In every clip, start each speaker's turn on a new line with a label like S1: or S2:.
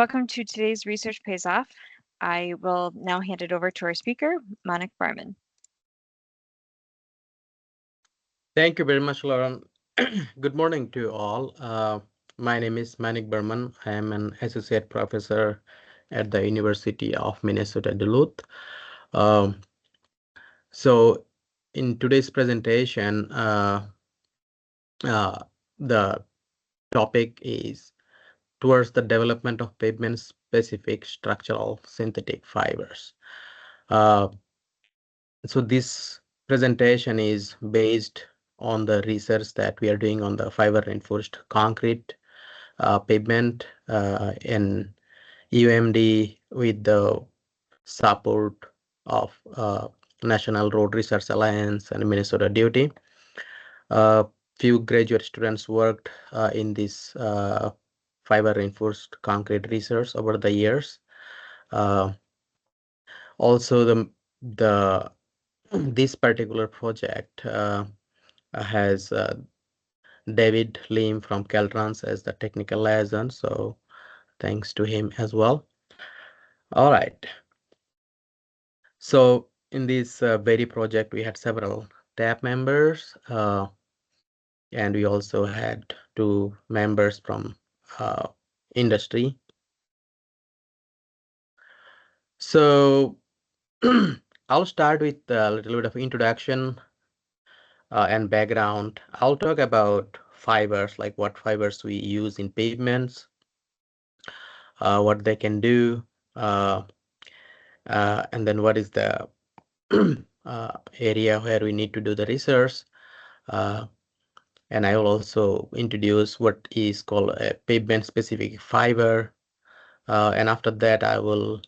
S1: Welcome to today's Research Pays Off. I will now hand it over to our speaker, Manik Barman.
S2: Thank you very much, Lauren. Good morning to all. My name is Manik Barman. I am an associate professor at the University of Minnesota Duluth. So in today's presentation, the topic is towards the development of pavement-specific structural synthetic fibers. So this presentation is based on the research that we are doing on the fiber-reinforced concrete pavement in UMD with the support of National Road Research Alliance and Minnesota Duty. Few graduate students worked in this fiber-reinforced concrete research over the years. Also, this particular project has David Lim from Caltrans as the technical liaison, so thanks to him as well. All right. So in this very project, we had several staff members, and we also had 2 members from industry. So I'll start with a little bit of introduction and background. I'll talk about fibers, like what fibers we use in pavements, what they can do, and then what is the area where we need to do the research. And I will also introduce what is called a pavement-specific fiber. And after that, I will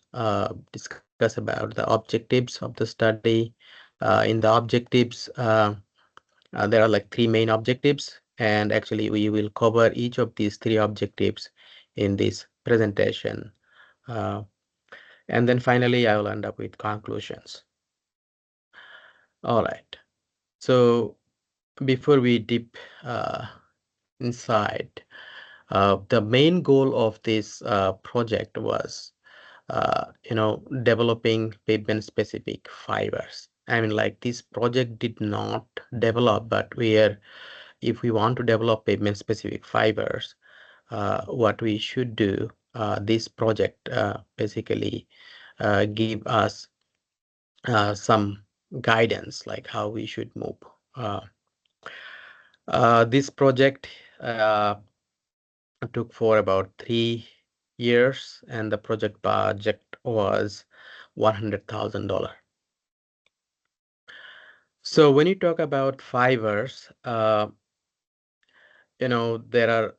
S2: discuss about the objectives of the study. In the objectives, there are like 3 main objectives, and actually we will cover each of these 3 objectives in this presentation. And then finally, I will end up with conclusions. All right. So before we dip inside, the main goal of this project was, developing pavement-specific fibers. I mean, like this project did not develop, but if we want to develop pavement-specific fibers, what we should do, this project basically give us some guidance, like how we should move. This project took for about 3 years, and the project budget was $100,000. So when you talk about fibers, there are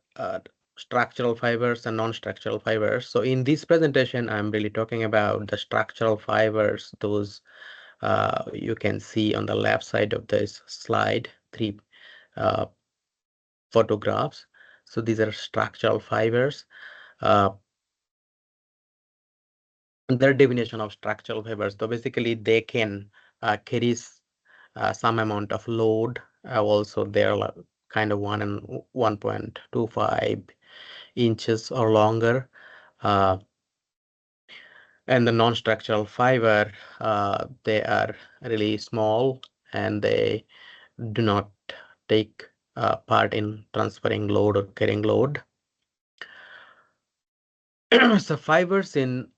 S2: structural fibers and non-structural fibers. So in this presentation, I'm really talking about the structural fibers. Those you can see on the left side of this slide, 3 photographs. So these are structural fibers. Their definition of structural fibers, so basically they can carry some amount of load. Also, they're kind of 1 and 1.25 inches or longer. And the non-structural fiber, they are really small, and they do not take part in transferring load or carrying load. So fibers in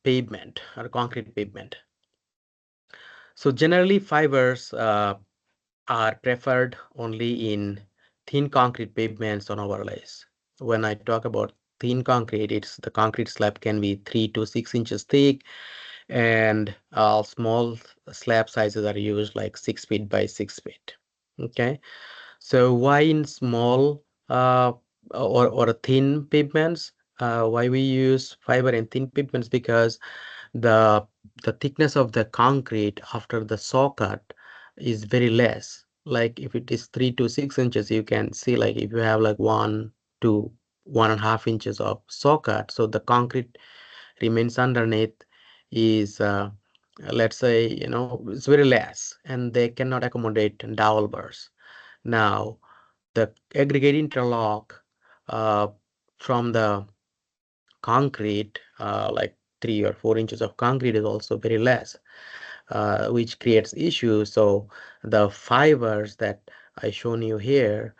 S2: pavement or concrete pavement. So generally fibers are preferred only in thin concrete pavements on overlays. When I talk about thin concrete, it's the concrete slab can be 3 to 6 inches thick, and small slab sizes are used like 6 feet by 6 feet. Okay, so why in small or thin pavements? Why we use fiber in thin pavements? Because the thickness of the concrete after the saw cut is very less. Like if it is 3 to 6 inches, you can see, like if you have like 1 to 1.5 inches of saw cut, so the concrete remains underneath is let's say, it's very less, and they cannot accommodate dowel bars. Now the aggregate interlock from the concrete, like 3 or 4 inches of concrete is also very less, which creates issues. So the fibers that I shown you here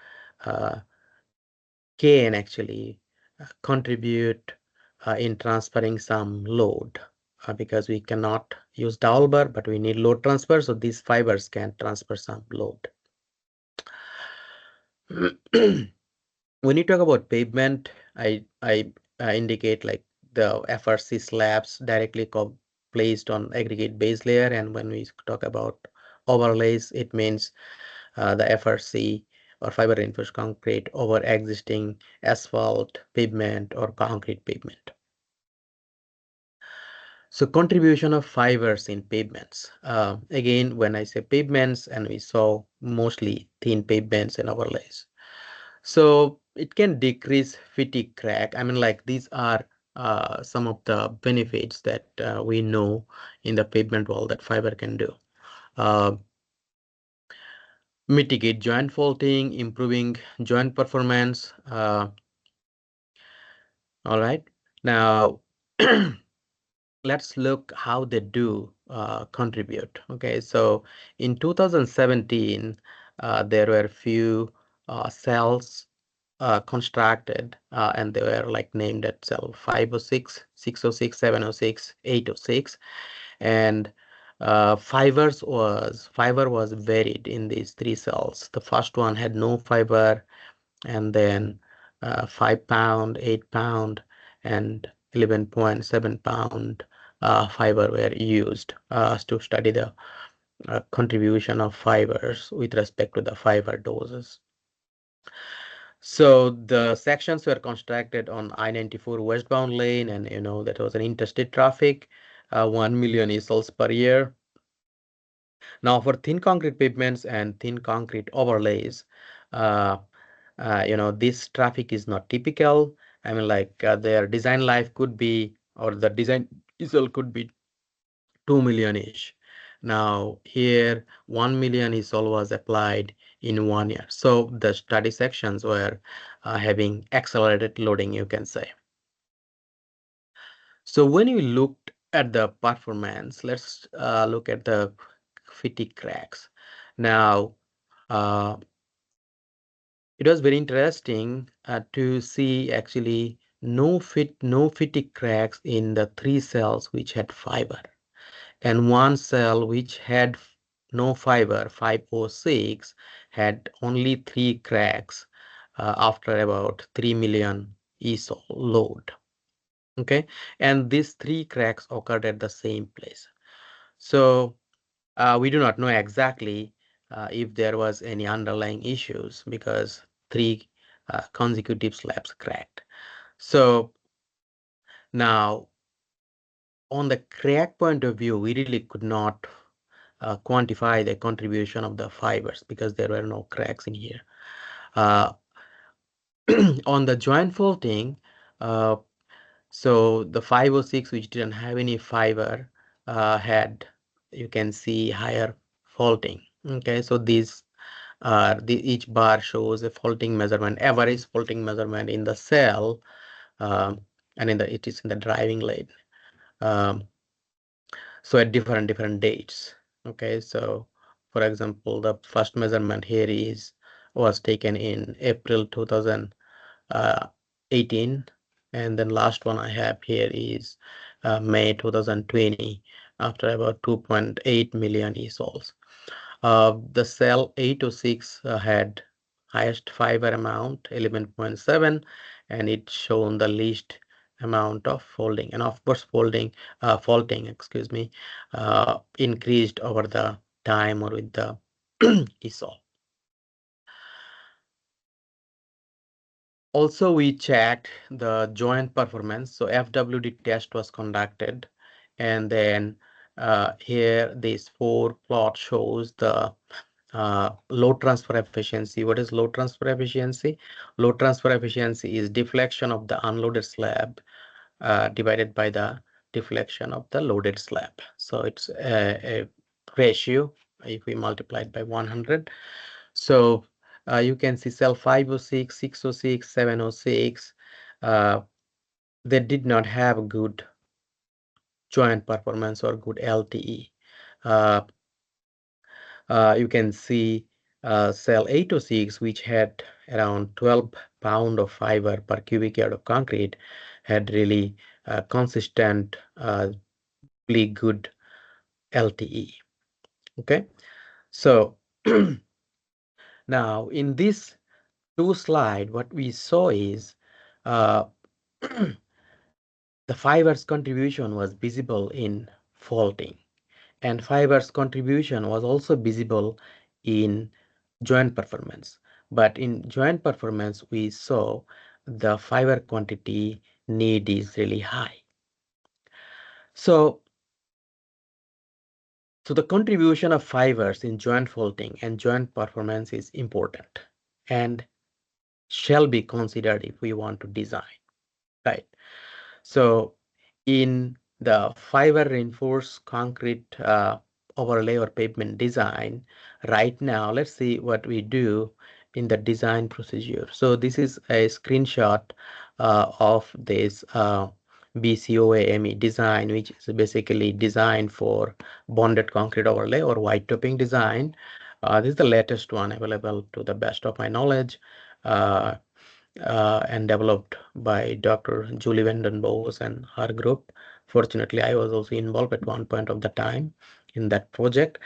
S2: can actually contribute in transferring some load, because we cannot use dowel bar, but we need load transfer. So these fibers can transfer some load. When you talk about pavement, I indicate like the FRC slabs directly placed on aggregate base layer, and when we talk about overlays, it means the FRC or fiber reinforced concrete over existing asphalt, pavement, or concrete pavement. So contribution of fibers in pavements. Again, when I say pavements, and we saw mostly thin pavements and overlays. So it can decrease fatigue crack. I mean, like these are some of the benefits that we know in the pavement wall that fiber can do. Mitigate joint faulting, improving joint performance. All right. Now, let's look how they do contribute. Okay, so in 2017, there were few cells constructed, and they were like named at cell 506, 606, 706, 806, and fiber was varied in these 3 cells. The first one had no fiber, and then 5 pound, 8 pound, and 11.7 pound fiber were used to study the contribution of fibers with respect to the fiber doses. So the sections were constructed on I-94 westbound lane, and you know that was an interstate traffic, 1 million e-cells per year. Now for thin concrete pavements and thin concrete overlays, uh, this traffic is not typical. I mean, like their design life could be, or the design e-cell could be 2 million-ish. Now here 1 million e-cell was applied in 1 year. So the study sections were having accelerated loading, you can say. So when you looked at the performance, let's look at the fatigue cracks. Now, it was very interesting to see actually no fatigue cracks in the 3 cells which had fiber, and 1 cell which had no fiber, 506, had only 3 cracks after about 3 million ESOL load. Okay, and these 3 cracks occurred at the same place. So we do not know exactly if there was any underlying issues, because 3 consecutive slabs cracked. So now, on the crack point of view, we really could not quantify the contribution of the fibers because there were no cracks in here. On the joint faulting, so the 506, which didn't have any fiber, had, you can see, higher faulting. Okay, so these each bar shows a faulting measurement, average faulting measurement in the cell, and it is in the driving lane. So at different dates. Okay, so for example, the first measurement here was taken in April 2018, and then last one I have here is May 2020, after about 2.8 million e-sols. The cell 806 had highest fiber amount, 11.7, and it's shown the least amount of folding. And of course, faulting, excuse me, increased over the time or with the ESOL. Also, we checked the joint performance. So FWD test was conducted, and then here this 4 plot shows the load transfer efficiency. What is load transfer efficiency? Load transfer efficiency is deflection of the unloaded slab divided by the deflection of the loaded slab. So it's a ratio if we multiply it by 100. So you can see cell 506, 606, 706. they did not have good joint performance or good LTE. You can see cell 806, which had around 12 pound of fiber per cubic yard of concrete, had really consistent, really good LTE. Okay, so now in this two slide, what we saw is uh, the fiber's contribution was visible in faulting, and fiber's contribution was also visible in joint performance. But in joint performance, we saw the fiber quantity need is really high. So the contribution of fibers in joint faulting and joint performance is important and shall be considered if we want to design, right? So in the fiber reinforced concrete overlay or pavement design, right now, let's see what we do in the design procedure. So this is a screenshot of this BCOAME design, which is basically designed for bonded concrete overlay or white topping design. This is the latest one available to the best of my knowledge. And developed by Dr. Julie Vanden Bos and her group. Fortunately, I was also involved at one point of the time in that project.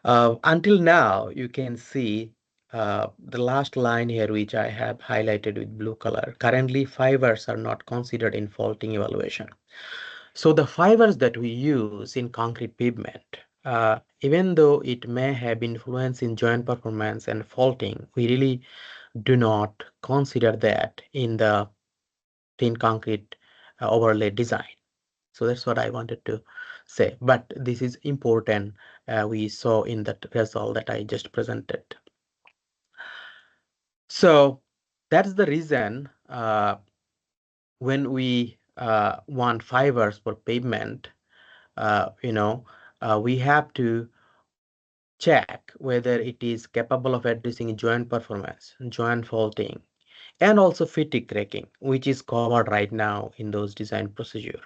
S2: Until now, you can see the last line here, which I have highlighted with blue color. Currently, fibers are not considered in faulting evaluation. So the fibers that we use in concrete pavement, even though it may have influence in joint performance and faulting, we really do not consider that in the thin concrete overlay design. So that's what I wanted to say. But this is important. We saw in that result that I just presented. So that's the reason when we want fibers for pavement, we have to check whether it is capable of addressing joint performance, joint faulting, and also fatigue cracking, which is covered right now in those design procedure.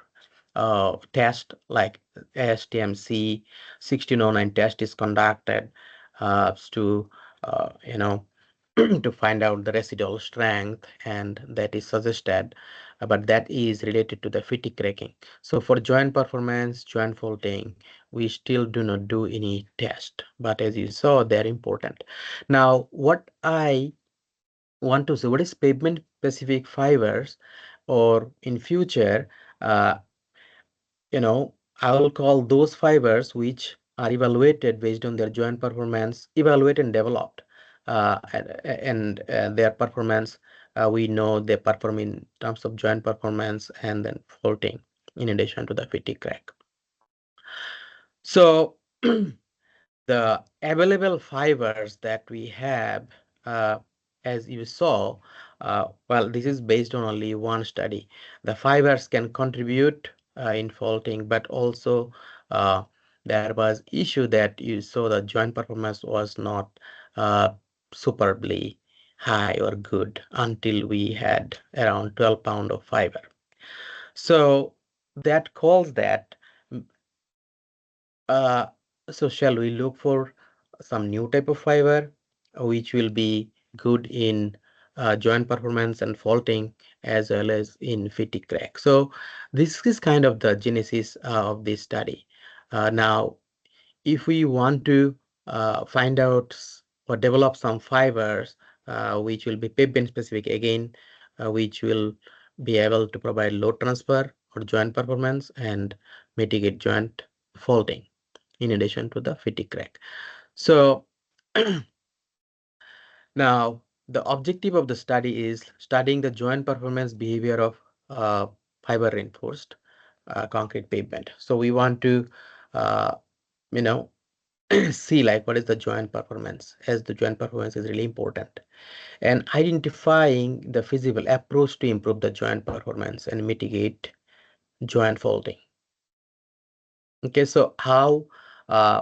S2: Test like ASTM-C 1609 test is conducted to to find out the residual strength, and that is suggested, but that is related to the fatigue cracking. So for joint performance, joint faulting, we still do not do any test, but as you saw, they're important. Now, what I want to say, what is pavement specific fibers, or in future, I will call those fibers which are evaluated based on their joint performance, evaluated and developed, and their performance. We know they perform in terms of joint performance and then faulting, in addition to the fatigue crack. So the available fibers that we have, as you saw, well, this is based on only one study. The fibers can contribute in faulting, but also there was issue that you saw the joint performance was not superbly high or good until we had around 12 pound of fiber. So that calls that so shall we look for some new type of fiber which will be good in joint performance and faulting as well as in fatigue crack. So this is kind of the genesis of this study. Now, if we want to find out or develop some fibers which will be pavement specific again, which will be able to provide load transfer or joint performance and mitigate joint faulting, in addition to the fatigue crack. So now the objective of the study is studying the joint performance behavior of fiber reinforced concrete pavement. So we want to you know see like what is the joint performance, as the joint performance is really important, and identifying the feasible approach to improve the joint performance and mitigate joint faulting. Okay, so how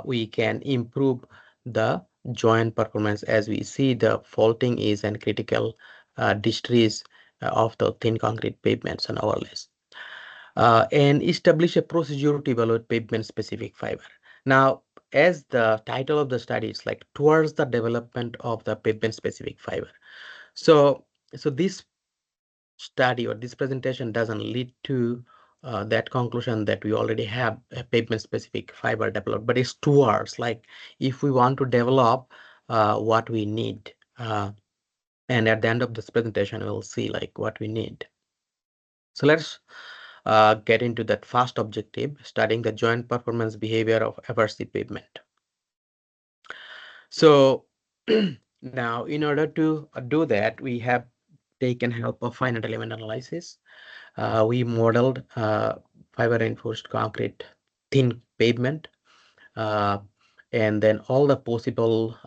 S2: we can improve the joint performance, as we see the faulting is an critical distress of the thin concrete pavements and overlays. and establish a procedure to evaluate pavement-specific fiber. Now, as the title of the study is like towards the development of the pavement-specific fiber. So, this study or this presentation doesn't lead to that conclusion that we already have a pavement-specific fiber developed, but it's towards like if we want to develop what we need. And at the end of this presentation, we'll see like what we need. So let's get into that first objective, studying the joint performance behavior of abrasive pavement. So now in order to do that, we have taken help of finite element analysis. We modeled fiber reinforced concrete thin pavement, uh, and then all the possible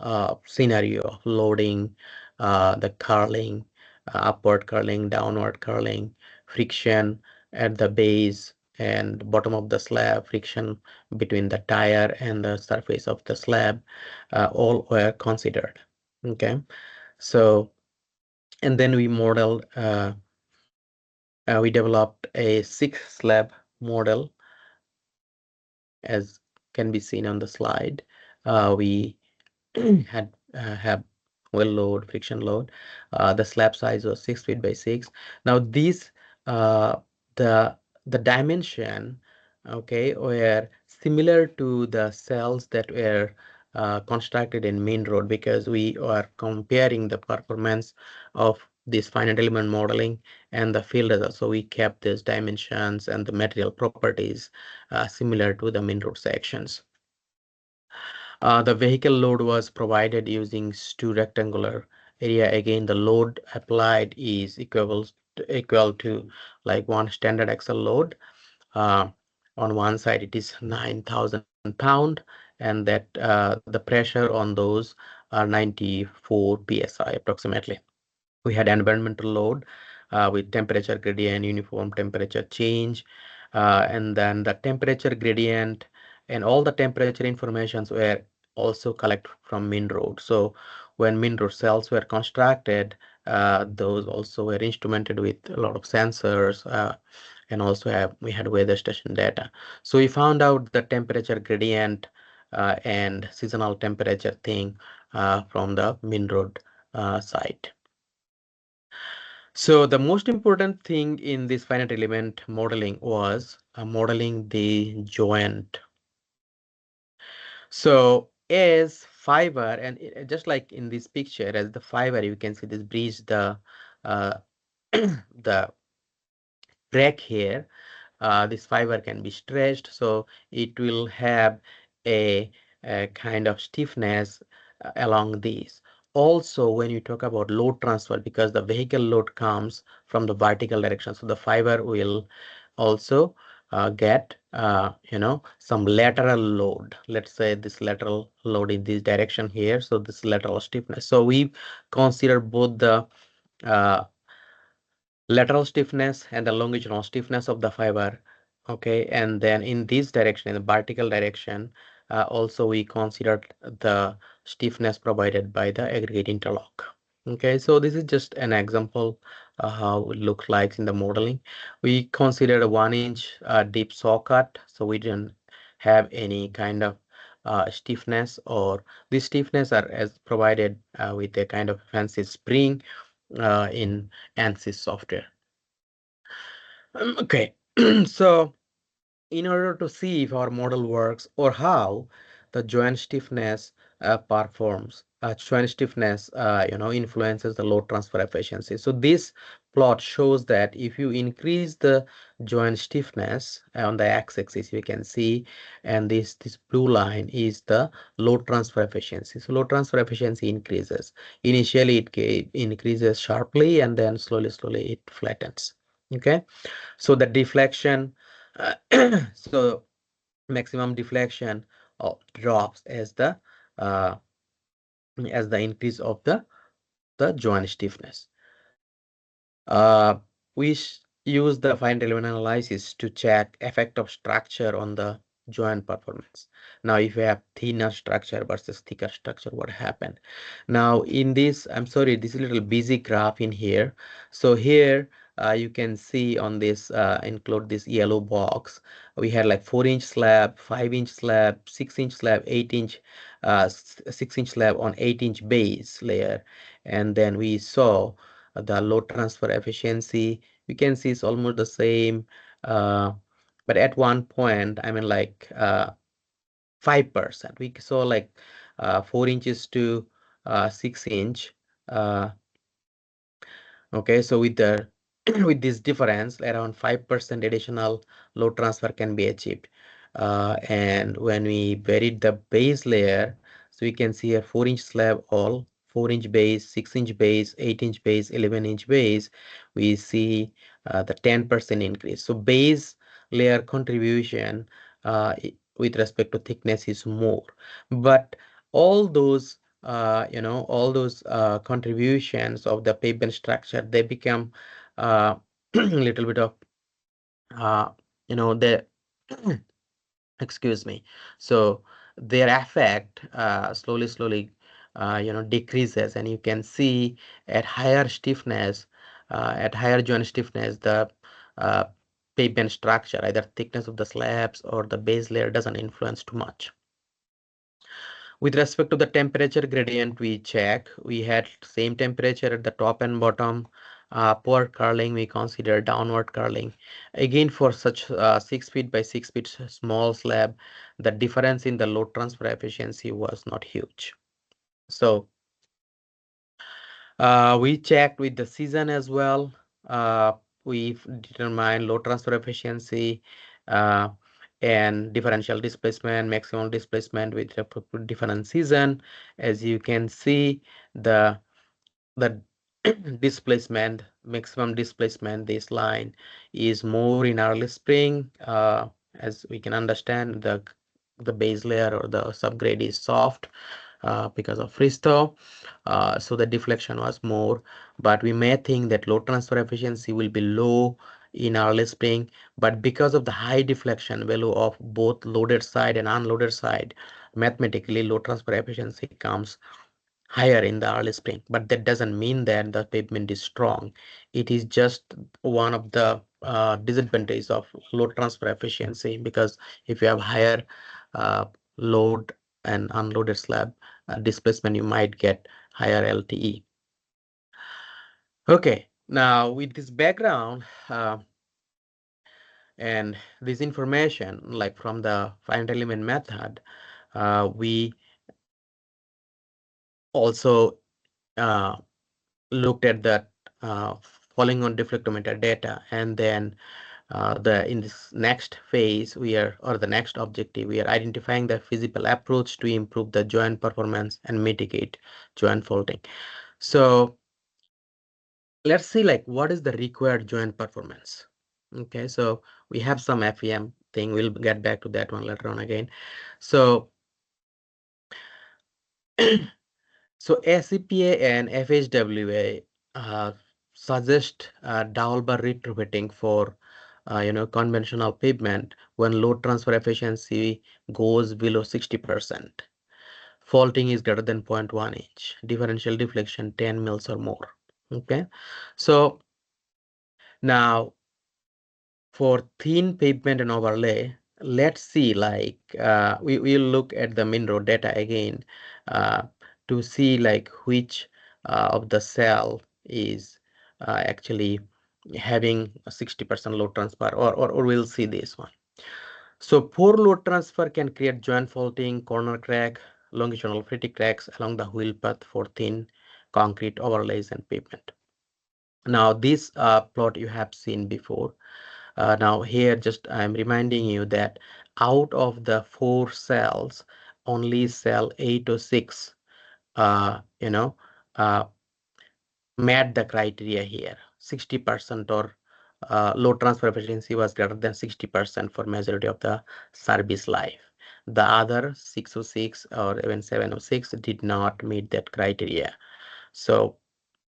S2: scenario of loading, the curling, upward curling, downward curling, friction at the base and bottom of the slab, friction between the tire and the surface of the slab, all were considered. Okay, so and then we modeled, we developed a 6 slab model as can be seen on the slide. We had have well load, friction load. The slab size was 6 feet by 6. Now these the dimension, okay, were similar to the cells that were constructed in mnroad, because we are comparing the performance of this finite element modeling and the field results. So we kept these dimensions and the material properties similar to the mnroad sections. The vehicle load was provided using two rectangular area. Again, the load applied is equal to like one standard axle load. On one side, it is 9,000 pound, and that the pressure on those are 94 psi approximately. We had environmental load with temperature gradient, uniform temperature change, and then the temperature gradient and all the temperature informations were also collected from mnroad. So when mnroad cells were constructed, those also were instrumented with a lot of sensors, and also we had weather station data. So we found out the temperature gradient and seasonal temperature thing from the mnroad site. So the most important thing in this finite element modeling was modeling the joint. So as fiber, and just like in this picture, as the fiber, you can see this bridge, the the crack here. This fiber can be stretched, so it will have a kind of stiffness along these. Also, when you talk about load transfer, because the vehicle load comes from the vertical direction, so the fiber will also get some lateral load. Let's say this lateral load in this direction here, so this lateral stiffness. So we consider both the uh, lateral stiffness and the longitudinal stiffness of the fiber. Okay, and then in this direction, in the vertical direction, also we considered the stiffness provided by the aggregate interlock. Okay, so this is just an example how it looks like in the modeling. We considered a 1-inch deep saw cut, so we didn't have any kind of stiffness, or this stiffness are as provided with a kind of fancy spring in ANSYS software. Okay, so in order to see if our model works or how the joint stiffness performs, joint stiffness influences the load transfer efficiency. So this plot shows that if you increase the joint stiffness on the x-axis, you can see, and this blue line is the load transfer efficiency. So load transfer efficiency increases. Initially it increases sharply, and then slowly it flattens. Okay, so the deflection, so maximum deflection drops uh, as the increase of the joint stiffness. We use the finite element analysis to check effect of structure on the joint performance. Now, if you have thinner structure versus thicker structure, what happened? Now, in this, I'm sorry, this is a little busy graph in here. So here, you can see on this include this yellow box. We had like 4-inch slab, 5-inch slab, 6-inch slab, 8-inch, 6-inch slab on 8-inch base layer, and then we saw the load transfer efficiency. We can see it's almost the same, but at one point, I mean like 5%. We saw like 4 inches to 6-inch. Okay, so with the with this difference, around 5% additional load transfer can be achieved. And when we buried the base layer, so we can see a 4-inch slab, all 4-inch base, 6-inch base, 8-inch base, 11-inch base, we see the 10% increase. So base layer contribution with respect to thickness is more, but all those all those contributions of the pavement structure, they become a little bit of the excuse me. So their effect slowly decreases, and you can see at higher stiffness, at higher joint stiffness, the uh, pavement structure, either thickness of the slabs or the base layer, doesn't influence too much. With respect to the temperature gradient, we check. We had same temperature at the top and bottom. Upward curling, we consider downward curling. Again, for such 6 feet by 6 feet small slab, the difference in the load transfer efficiency was not huge. So we checked with the season as well. We determined load transfer efficiency uh, and differential displacement, maximum displacement with different season. As you can see, the displacement, maximum displacement, this line is more in early spring. As we can understand, the base layer or the subgrade is soft because of freeze thaw. So the deflection was more, but we may think that load transfer efficiency will be low in early spring, but because of the high deflection value of both loaded side and unloaded side, mathematically load transfer efficiency comes higher in the early spring. But that doesn't mean that the pavement is strong. It is just one of the disadvantages of load transfer efficiency, because if you have higher uh, load and unloaded slab displacement, you might get higher LTE. Okay, now with this background and this information, like from the finite element method, we also looked at that falling on deflectometer data, and then in this next phase, or the next objective, we are identifying the feasible approach to improve the joint performance and mitigate joint faulting. So let's see, like, what is the required joint performance? Okay, so we have some FEM thing. We'll get back to that one later on again. So so ACPA and FHWA suggest dowel bar retrofitting for conventional pavement when load transfer efficiency goes below 60%. Faulting is greater than 0.1 inch. Differential deflection 10 mils or more. Okay, so now for thin pavement and overlay, let's see, like we will look at the mnroad data again to see like which of the cell is actually having a 60% load transfer, or we'll see this one. So poor load transfer can create joint faulting, corner crack, longitudinal fatigue cracks along the wheel path for thin concrete overlays and pavement. Now this plot you have seen before. Now here just I'm reminding you that out of the 4 cells, only cell 8 or 6 uh, met the criteria here. 60% or load transfer efficiency was greater than 60% for majority of the service life. The other 606 or even 706 did not meet that criteria. So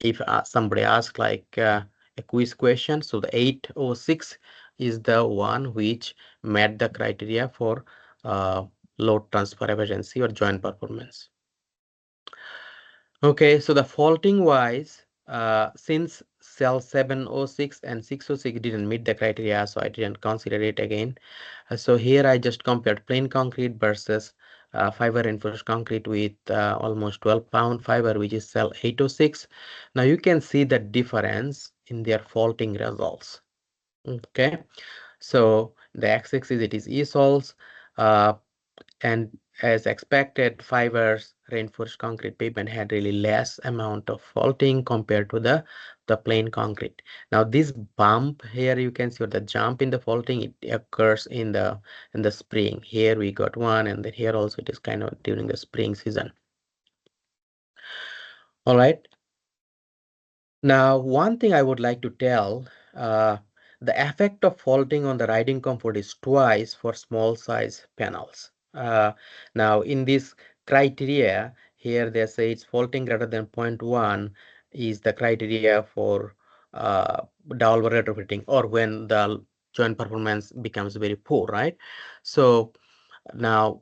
S2: if somebody asks like a quiz question, so the 806 is the one which met the criteria for load transfer efficiency or joint performance. Okay, so the faulting wise, since cell 706 and 606 didn't meet the criteria, so I didn't consider it again. So here I just compared plain concrete versus fiber reinforced concrete with almost 12-pound fiber, which is cell 806. Now you can see the difference in their faulting results. Okay, so the x-axis it is ESOLs, and as expected, fibers reinforced concrete pavement had really less amount of faulting compared to the plain concrete. Now this bump here you can see, or the jump in the faulting, it occurs in the spring. Here we got one, and then here also it is kind of during the spring season. All right. Now, one thing I would like to tell, the effect of faulting on the riding comfort is twice for small size panels. Now, in this criteria, here they say it's faulting greater than 0.1 is the criteria for downward retrofitting, or when the joint performance becomes very poor, right? So now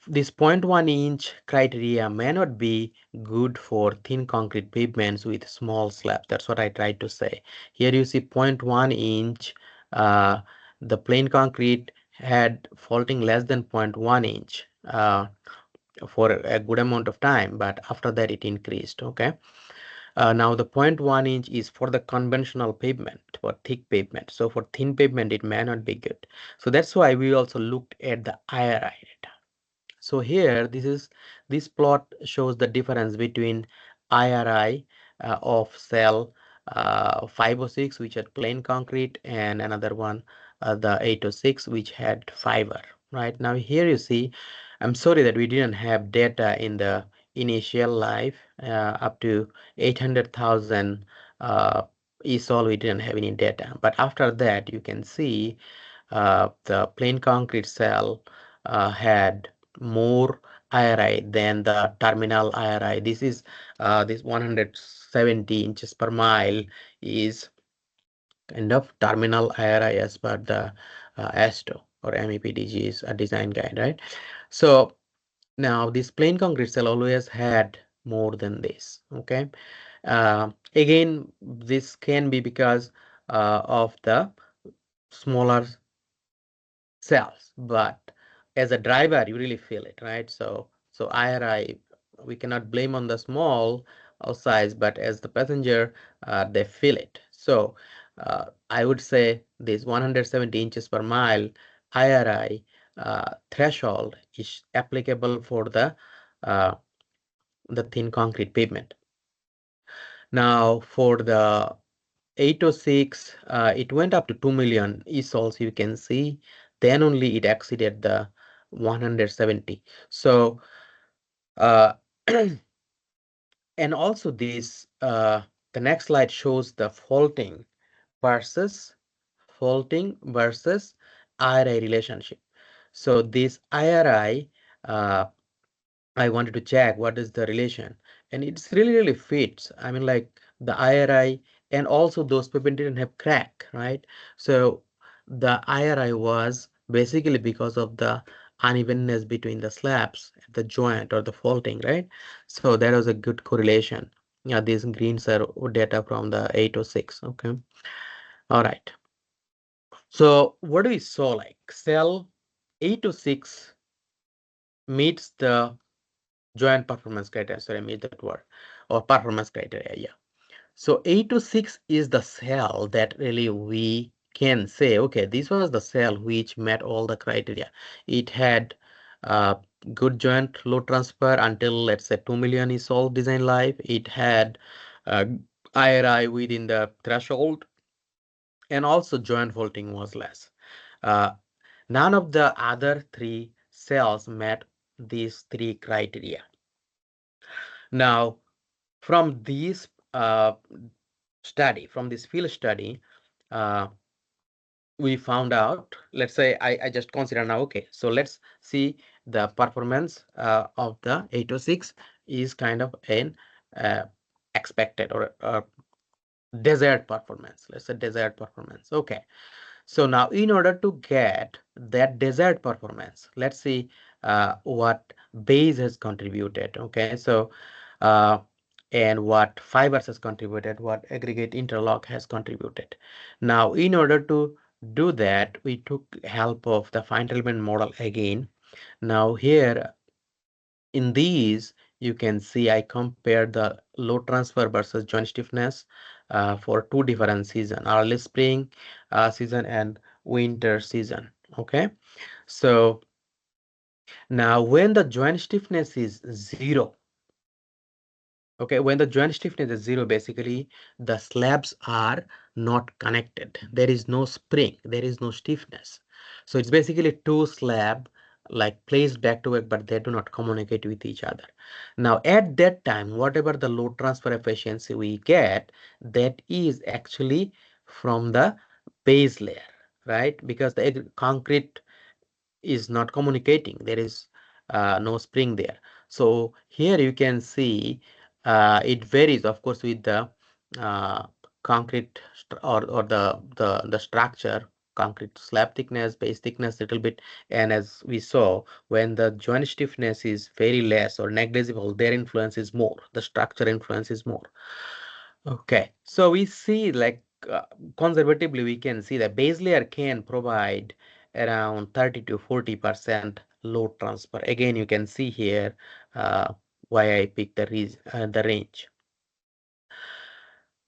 S2: this 0.1 inch criteria may not be good for thin concrete pavements with small slab. That's what I tried to say. Here you see 0.1 inch. The plain concrete had faulting less than 0.1 inch for a good amount of time, but after that it increased. Okay. Now the 0.1 inch is for the conventional pavement, for thick pavement. So for thin pavement, it may not be good. So that's why we also looked at the IRI data. So here, this plot shows the difference between IRI of cell 506, which had plain concrete, and another one, the 806, which had fiber. Right now, here you see, I'm sorry that we didn't have data in the initial life up to 800,000 ESOL. We didn't have any data, but after that, you can see the plain concrete cell had more IRI than the terminal IRI. This is this 170 inches per mile is kind of terminal IRI as per the ASTO or MEPDG's design guide, right? So now this plain concrete cell always had more than this. Okay. Again, this can be because of the smaller cells, but as a driver you really feel it, right? So IRI, we cannot blame on the small size, but as the passenger they feel it. So I would say this 170 inches per mile IRI threshold is applicable for the thin concrete pavement. Now for the 806, it went up to 2 million ESOLs, you can see. Then only it exceeded the 170. So, and also this, the next slide shows the faulting versus IRI relationship. So this IRI, I wanted to check what is the relation, and it's really fits. I mean, like the IRI, and also those people didn't have crack, right? So the IRI was basically because of the unevenness between the slabs, the joint or the faulting, right? So that was a good correlation. Yeah, these greens are data from the 806. Okay, all right. So what do we saw? Like cell 806 meets the joint performance criteria. Sorry, I made that word, or performance criteria. Yeah. So 826 is the cell that really we can say, okay, this was the cell which met all the criteria. It had good joint load transfer until, let's say, 2 million is all design life. It had uh, IRI within the threshold, and also joint faulting was less. Uh, None of the other three cells met these three criteria. Now, from this from this field study, uh, we found out, let's say I just consider now, okay, so let's see the performance of the 806 is kind of an expected or desired performance. Let's say desired performance. Okay. So now in order to get that desired performance, let's see what base has contributed. Okay, so uh, and what fibers has contributed, what aggregate interlock has contributed. Now, in order to do that, we took help of the finite element model again. Now here in these, you can see I compared the load transfer versus joint stiffness for two different season, early spring season and winter season. Okay, so now when the joint stiffness is 0, okay, when the joint stiffness is 0, basically the slabs are not connected. There is no spring, there is no stiffness. So it's basically two slab like placed back to back, but they do not communicate with each other. Now at that time, whatever the load transfer efficiency we get, that is actually from the base layer, right? Because the concrete is not communicating. There is no spring there. So here you can see it varies, of course, with the uh, concrete or the structure, concrete slab thickness, base thickness, little bit. And as we saw, when the joint stiffness is very less or negligible, their influence is more. The structure influence is more. Okay, so we see like conservatively, we can see that base layer can provide around 30 to 40% load transfer. Again, you can see here why I picked the range.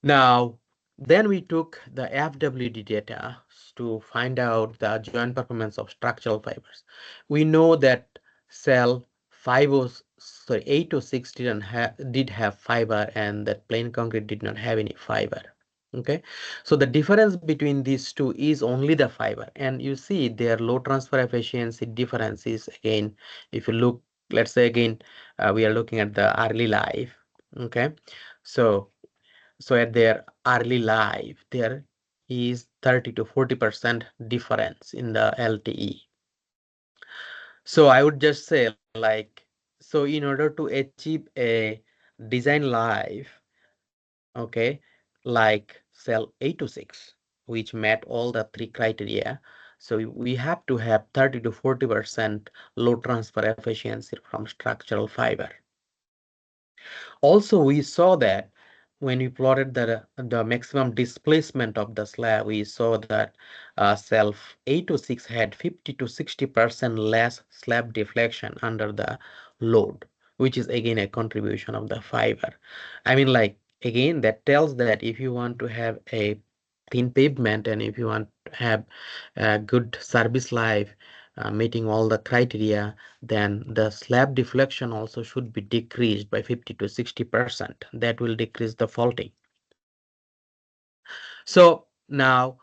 S2: Now, then we took the FWD data to find out the joint performance of structural fibers. We know that cell 806 did have fiber, and that plain concrete did not have any fiber. Okay, so the difference between these two is only the fiber, and you see their load transfer efficiency difference is, again, if you look, let's say again, we are looking at the early life. Okay, so at their early life, there is 30 to 40% difference in the LTE. So I would just say, like, so in order to achieve a design life, okay, like cell 826, which met all the three criteria, so we have to have 30 to 40% load transfer efficiency from structural fiber. Also, we saw that when we plotted the maximum displacement of the slab, we saw that cell 826 had 50 to 60% less slab deflection under the load, which is again a contribution of the fiber. I mean, like, again, that tells that if you want to have a thin pavement and if you want to have a good service life, meeting all the criteria, then the slab deflection also should be decreased by 50 to 60%. That will decrease the faulting. So now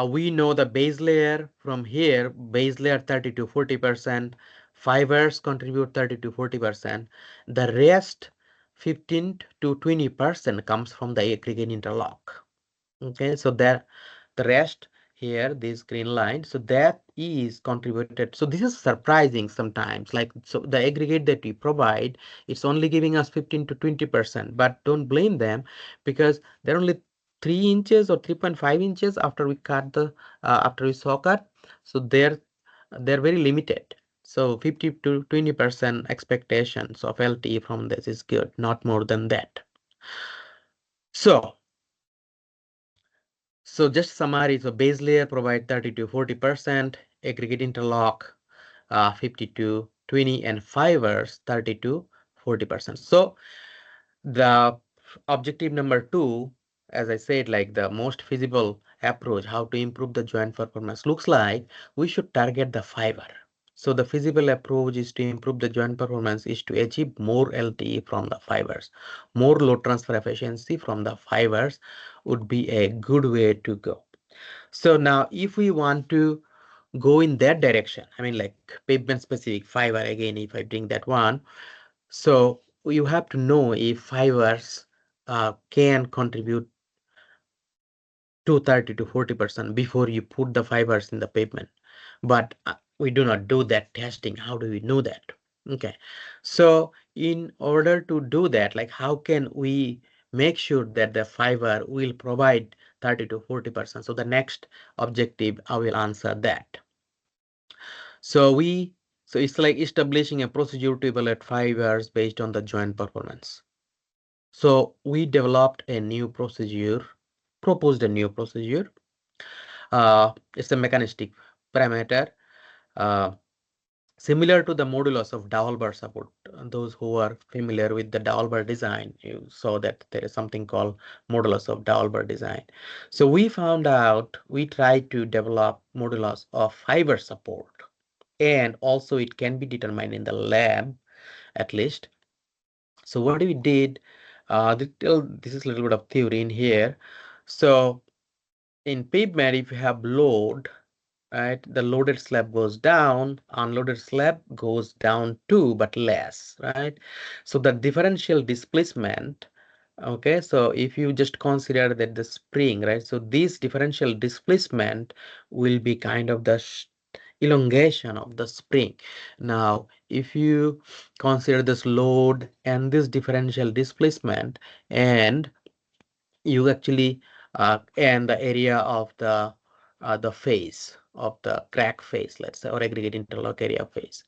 S2: we know the base layer from here, base layer 30 to 40%, fibers contribute 30 to 40%. The rest 15 to 20% comes from the aggregate interlock. Okay, so that the rest here, this green line, so that is contributed. So this is surprising sometimes, like, so the aggregate that we provide, it's only giving us 15 to 20%, but don't blame them, because they're only 3 inches or 3.5 inches after we cut the after we saw cut, so they're very limited. So 50 to 20% expectations of LT from this is good, not more than that. So just summary, so base layer provide 30 to 40%, aggregate interlock 50 to 20, and fibers 30 to 40%. So the objective number 2, as I said, like the most feasible approach, how to improve the joint performance, looks like we should target the fiber. So the feasible approach is to improve the joint performance is to achieve more LTE from the fibers. More load transfer efficiency from the fibers would be a good way to go. So now if we want to go in that direction, I mean, like pavement specific fiber, again, if I bring that one, so you have to know if fibers can contribute to 30 to 40% before you put the fibers in the pavement. But we do not do that testing. How do we know that? Okay, so in order to do that, like, how can we make sure that the fiber will provide 30 to 40%? So the next objective, I will answer that. So it's like establishing a procedure to evaluate fibers based on the joint performance. So we developed a new procedure, proposed a new procedure. It's a mechanistic parameter, uh, similar to the modulus of D'Albert support. Those who are familiar with the D'Albert design, you saw that there is something called modulus of D'Albert design. So we found out, we tried to develop modulus of fiber support, and also it can be determined in the lab at least. So what we did, this is a little bit of theory in here. So in pavement, if you have load, right, the loaded slab goes down, unloaded slab goes down too, but less, right? So the differential displacement, okay, so if you just consider that the spring, right, so this differential displacement will be kind of the elongation of the spring. Now, if you consider this load and this differential displacement, and you actually and the area of the face of the crack face, let's say, or aggregate interlock area face,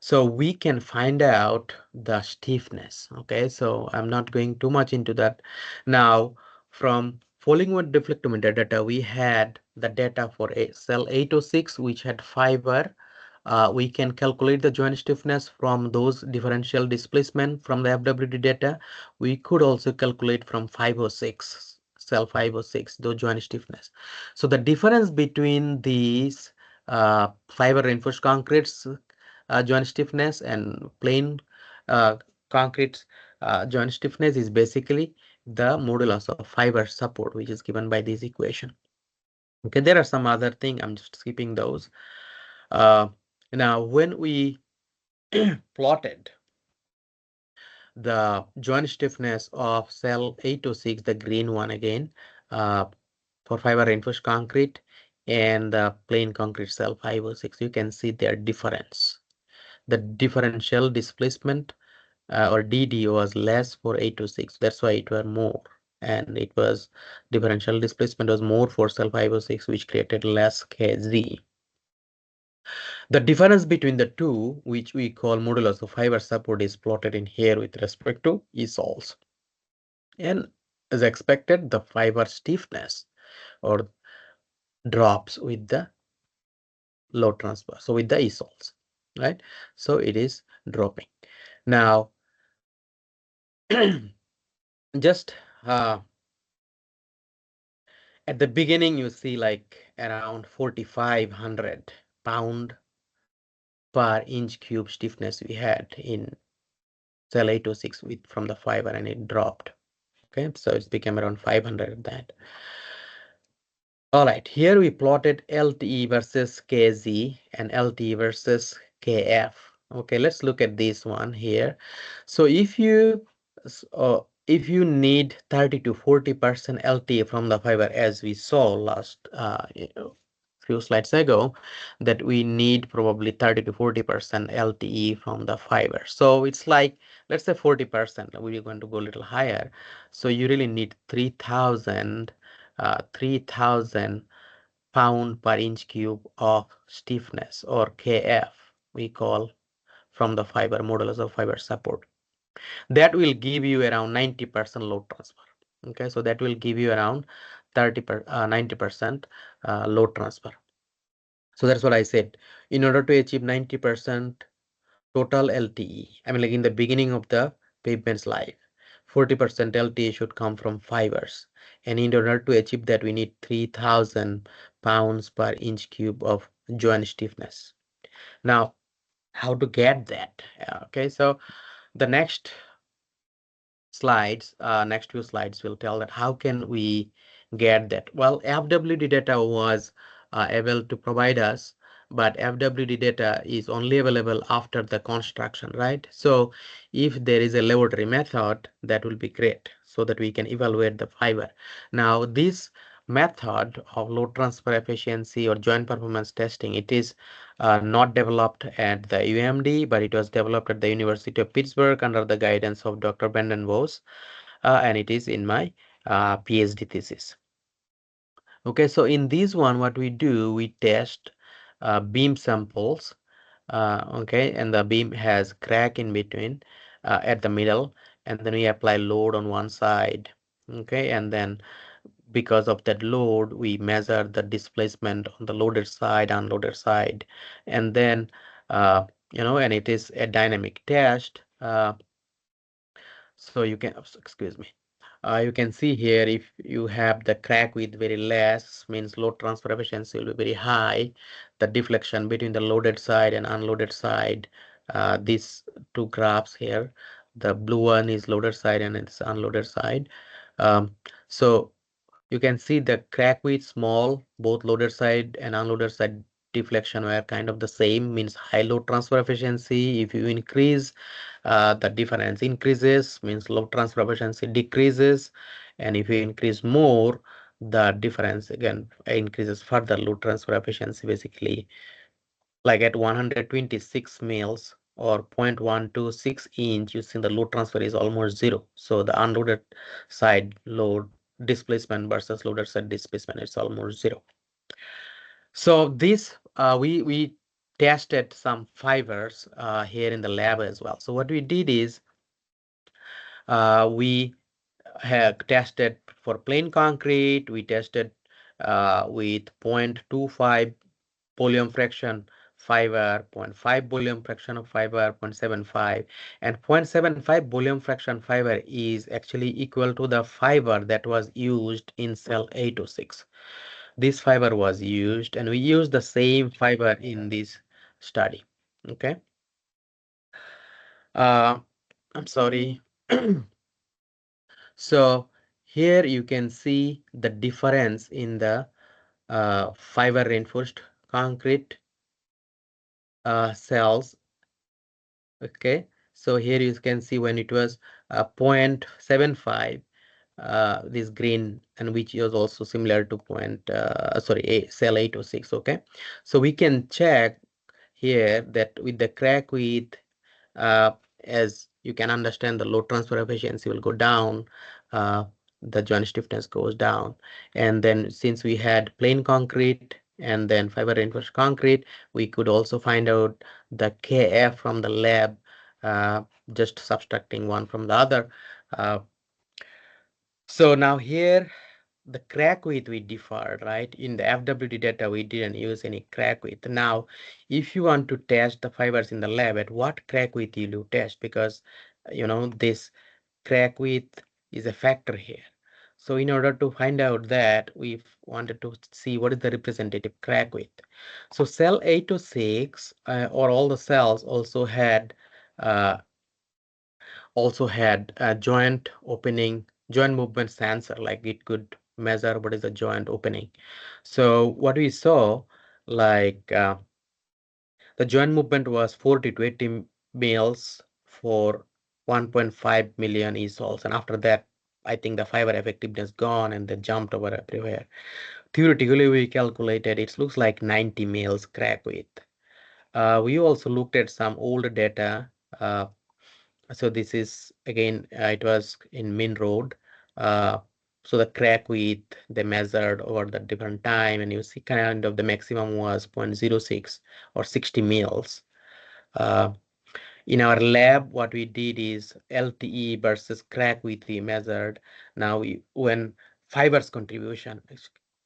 S2: so we can find out the stiffness. Okay, so I'm not going too much into that now. From Following deflectometer data, we had the data for a cell 806 which had fiber. We can calculate the joint stiffness from those differential displacement from the FWD data. We could also calculate from 506, cell 506, the joint stiffness. So the difference between these fiber reinforced concretes joint stiffness and plain concrete joint stiffness is basically the modulus of fiber support, which is given by this equation. Okay, there are some other thing, I'm just skipping those. Now, when we plotted the joint stiffness of cell 806, the green one again, for fiber reinforced concrete, and the plain concrete cell 506, you can see their difference. The differential displacement or DD was less for 806. That's why it was more. And it was differential displacement was more for cell 506, which created less KZ. The difference between the two, which we call modulus of fiber support, is plotted in here with respect to ESOLs. And as expected, the fiber stiffness or drops with the load transfer. So with the ESOLs, right? So it is dropping. Now, just at the beginning, you see like around 4,500 pound per inch cube stiffness we had in cell 806 with from the fiber, and it dropped. Okay, so it's become around 500 that. All right, here we plotted LTE versus KZ and LTE versus KF. Okay, let's look at this one here. So if you need 30 to 40% LTE from the fiber, as we saw last few slides ago, that we need probably 30 to 40% LTE from the fiber. So it's like, let's say 40%, we're going to go a little higher. So you really need 3,000 pound per inch cube of stiffness, or KF, we call, from the fiber, modulus of fiber support. That will give you around 90% load transfer. Okay, so that will give you around 90% load transfer. So that's what I said. In order to achieve 90% total LTE, I mean, like in the beginning of the pavement's life, 40% LTE should come from fibers. And in order to achieve that, we need 3,000 pounds per inch cube of joint stiffness. Now, how to get that? Okay, so the next few slides will tell that how can we get that. Well, FWD data was able to provide us, but FWD data is only available after the construction, right? So if there is a laboratory method, that will be great, so that we can evaluate the fiber. Now, this method of load transfer efficiency or joint performance testing, it is not developed at the UMD, but it was developed at the University of Pittsburgh under the guidance of Dr. Brendan Bose, and it is in my PhD thesis. Okay, so in this one, what we do, we test beam samples. Okay, and the beam has crack in between at the middle, and then we apply load on one side, okay, and then because of that load we measure the displacement on the loaded side, unloaded side, and then and it is a dynamic test. So you can, excuse me, you can see here if you have the crack width very less, means load transfer efficiency will be very high. The deflection between the loaded side and unloaded side, these two graphs here, the blue one is loaded side and it's unloaded side. So you can see the crack width small, both loaded side and unloaded side deflection were kind of the same, means high load transfer efficiency. If you increase, the difference increases, means load transfer efficiency decreases, and if you increase more, the difference again increases further. Load transfer efficiency basically, like at 126 mils or 0.126 inch, you see the load transfer is almost zero. So the unloaded side load displacement versus loaded side displacement is almost zero. So this we tested some fibers here in the lab as well. So what we did is we have tested for plain concrete. We tested with 0.25 volume fraction fiber, 0.5 volume fraction of fiber, 0.75, and 0.75 volume fraction fiber is actually equal to the fiber that was used in cell 806. This fiber was used, and we used the same fiber in this study. Okay. I'm sorry. So here you can see the difference in the fiber reinforced concrete cells. Okay, so here you can see when it was 0.75, this green, and which is also similar to cell 806. Okay, so we can check here that with the crack width, uh, as you can understand, the load transfer efficiency will go down, uh, the joint stiffness goes down, and then since we had plain concrete and then fiber reinforced concrete, we could also find out the kf from the lab, uh, just subtracting one from the other. uh, so now here the crack width we deferred, right? In the FWD data, we didn't use any crack width. Now, if you want to test the fibers in the lab, at what crack width will you test? Because, this crack width is a factor here. So in order to find out that, we wanted to see what is the representative crack width. So cell 806, or all the cells uh, also had a joint movement sensor, like it could measure what is the joint opening. So what we saw, like the joint movement was 40 to 80 mils for 1.5 million e-sols, and after that I think the fiber effectiveness gone and they jumped over everywhere. Theoretically, we calculated it looks like 90 mils crack width. We also looked at some old data. So this is again, it was in mnroad. Uh, so the crack width they measured over the different time, and you see kind of the maximum was 0.06 or 60 mils. Uh, in our lab, what we did is LTE versus crack width we measured. Now, when fibers contribution,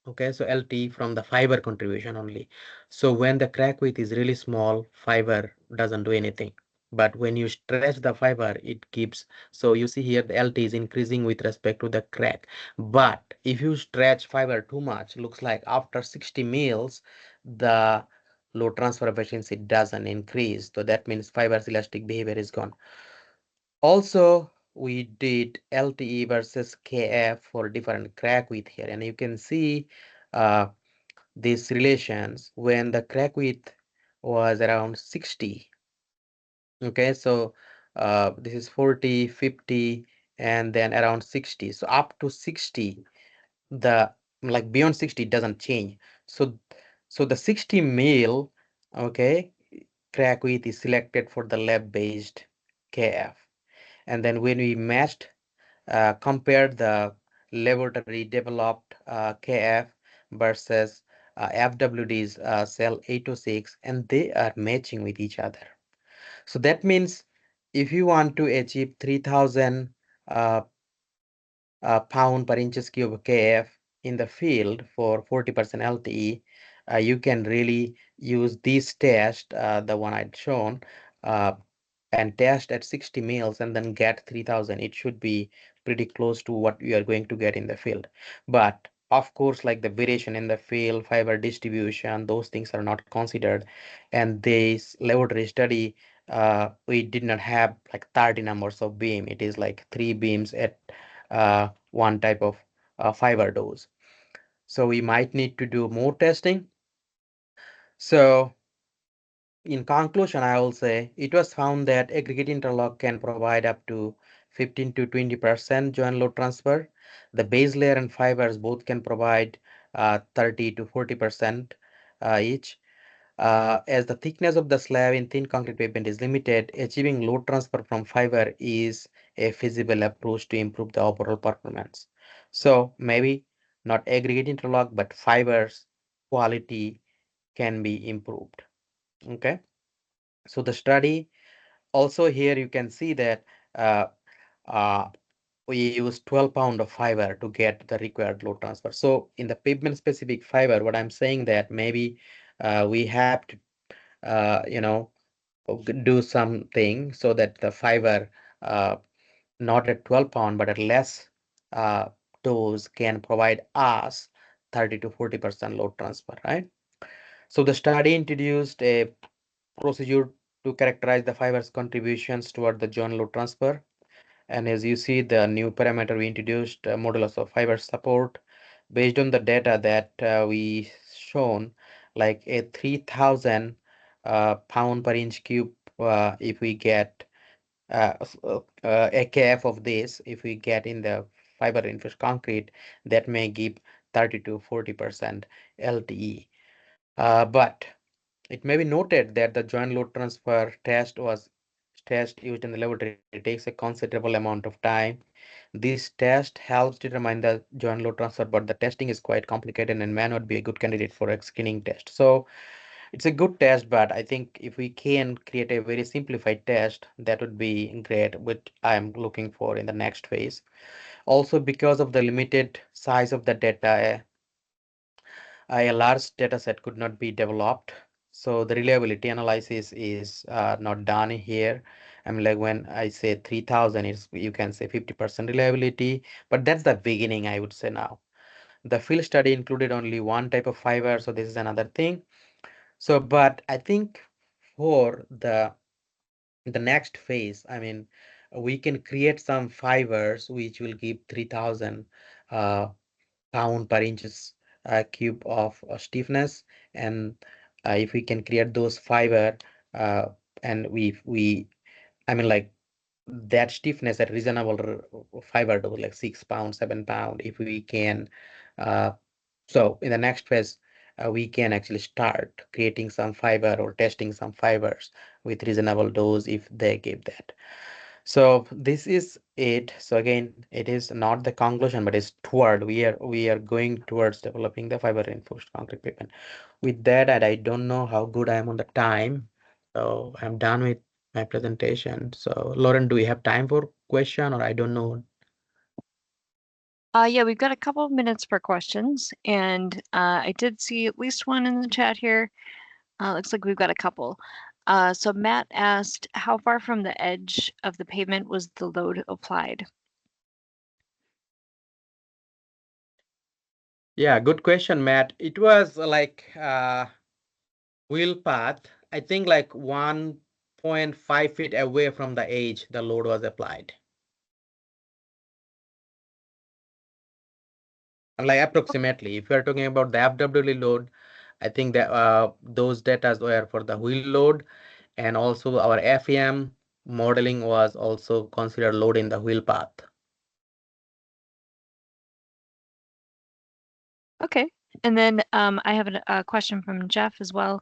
S2: okay, so LTE from the fiber contribution only. So when the crack width is really small, fiber doesn't do anything. But when you stretch the fiber, it keeps. So you see here the LT is increasing with respect to the crack. But if you stretch fiber too much, looks like after 60 mils, the load transfer efficiency doesn't increase. So that means fiber's elastic behavior is gone. Also, we did LTE versus KF for different crack width here. And you can see these relations when the crack width was around 60. Okay, so this is 40, 50, and then around 60. So up to 60, the like beyond 60 doesn't change. So the 60 mil, okay, crack width is selected for the lab-based KF. And then when we matched, compared the laboratory developed KF versus FWD's cell 806, and they are matching with each other. So that means if you want to achieve 3000 pound per inches cube KF in the field for 40% LTE, you can really use this test, the one I'd shown, and test at 60 mils and then get 3000. It should be pretty close to what you are going to get in the field. But of course, like the variation in the field, fiber distribution, those things are not considered. And this laboratory study, we did not have like 30 numbers of beam. It is like 3 beams at one type of fiber dose. So we might need to do more testing. So in conclusion, I will say it was found that aggregate interlock can provide up to 15 to 20% joint load transfer. The base layer and fibers both can provide 30 to 40% each. As the thickness of the slab in thin concrete pavement is limited, achieving load transfer from fiber is a feasible approach to improve the overall performance. So maybe not aggregate interlock, but fibers quality can be improved. Okay. So the study also here you can see that uh, uh, we use 12 pound of fiber to get the required load transfer. So in the pavement specific fiber, what I'm saying that maybe we have to do something so that the fiber uh, not at 12 pound but at less uh, dose can provide us 30 to 40% load transfer, right? So the study introduced a procedure to characterize the fiber's contributions toward the joint load transfer. And as you see, the new parameter we introduced, modulus of fiber support, based on the data that we shown, like a 3000 pound per inch cube, if we get a KF of this, if we get in the fiber reinforced concrete, that may give 30 to 40% LTE. But it may be noted that the joint load transfer test used in the laboratory takes a considerable amount of time. This test helps determine the joint load transfer, but the testing is quite complicated and may not be a good candidate for a screening test. So it's a good test, but I think if we can create a very simplified test, that would be great, which I'm looking for in the next phase. Also, because of the limited size of the data, a large data set could not be developed. So the reliability analysis is not done here. I mean, like when I say 3000, is you can say 50% reliability, but that's the beginning, I would say now. The field study included only one type of fiber, so this is another thing. So, but I think for the next phase, I mean, we can create some fibers which will give 3000 pound per inches cube of stiffness, and if we can create those fiber uh, and we I mean like that stiffness at reasonable fiber to like 6 pound 7 pound, if we can uh, so in the next phase we can actually start creating some fiber or testing some fibers with reasonable dose if they give that. So this is it. So again, it is not the conclusion, but it's toward we are going towards developing the fiber reinforced concrete pavement. With that, and I don't know how good I am on the time, so I'm done with my presentation. So Lauren, do we have time for question or I don't know?
S1: Yeah, we've got a couple of minutes for questions, and I did see at least one in the chat here. Looks like we've got a couple. So Matt asked, how far from the edge of the pavement was the load applied?
S2: Yeah, good question, Matt. It was like wheel path. I think like 1.5 feet away from the edge, the load was applied. Like approximately, if you are talking about the FWL load, I think that those data were for the wheel load, and also our FEM modeling was also considered load in the wheel path.
S1: Okay, and then I have a question from Jeff as well.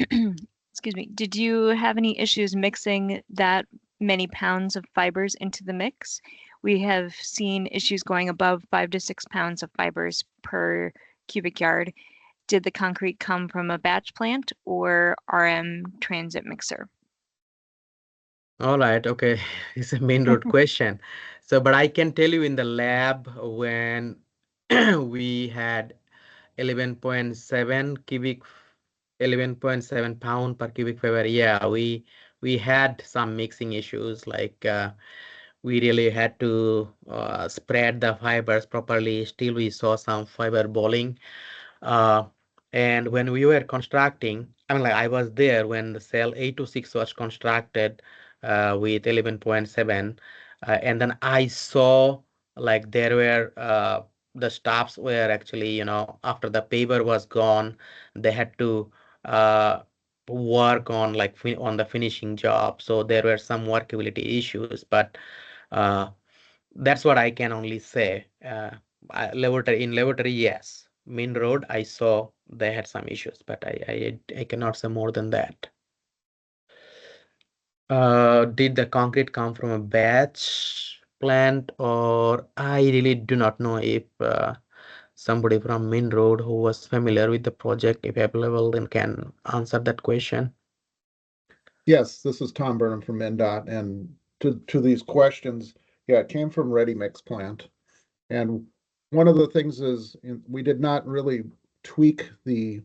S1: Excuse me. Did you have any issues mixing that many pounds of fibers into the mix? We have seen issues going above 5 to 6 pounds of fibers per cubic yard. Did the concrete come from a batch plant or RM transit mixer?
S2: All right, okay. It's a main road question. So, but I can tell you in the lab when we had 11.7 cubic 11.7 pound per cubic fiber. Yeah, we had some mixing issues, like we really had to spread the fibers properly. Still, we saw some fiber balling. Uh, and when we were constructing, I mean, like I was there when the cell 826 was constructed with 11.7, and then I saw like there were the stops were actually, after the paper was gone, they had to uh, work on like on the finishing job. So there were some workability issues, but uh, that's what I can only say. In laboratory, yes. Main road, I saw they had some issues, but I cannot say more than that. Did the concrete come from a batch plant, or I really do not know if somebody from Main Road who was familiar with the project, if available, then can answer that question.
S3: Yes, this is Tom Burnham from mndot, and to these questions, yeah, it came from Ready Mix Plant. And one of the things is we did not really tweak the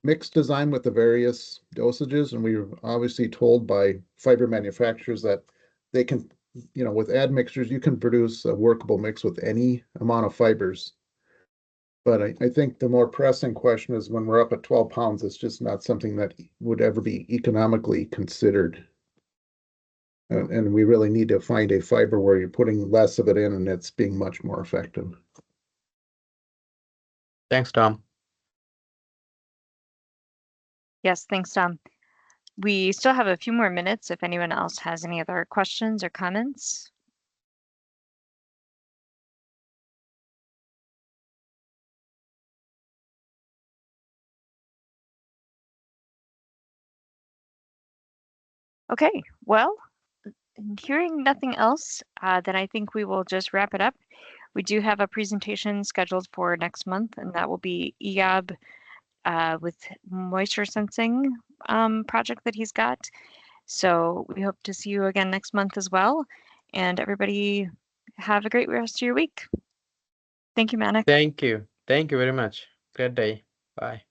S3: mix design with the various dosages, and we were obviously told by fiber manufacturers that they can, with admixtures, you can produce a workable mix with any amount of fibers. But I think the more pressing question is when we're up at 12 pounds, it's just not something that would ever be economically considered. And we really need to find a fiber where you're putting less of it in and it's being much more effective.
S2: Thanks, Tom.
S1: Yes, thanks, Tom. We still have a few more minutes if anyone else has any other questions or comments. Okay, well, hearing nothing else, then I think we will just wrap it up. We do have a presentation scheduled for next month, and that will be EOB with moisture sensing project that he's got. So we hope to see you again next month as well. And everybody have a great rest of your week. Thank you, Manik.
S2: Thank you. Thank you very much. Good day. Bye.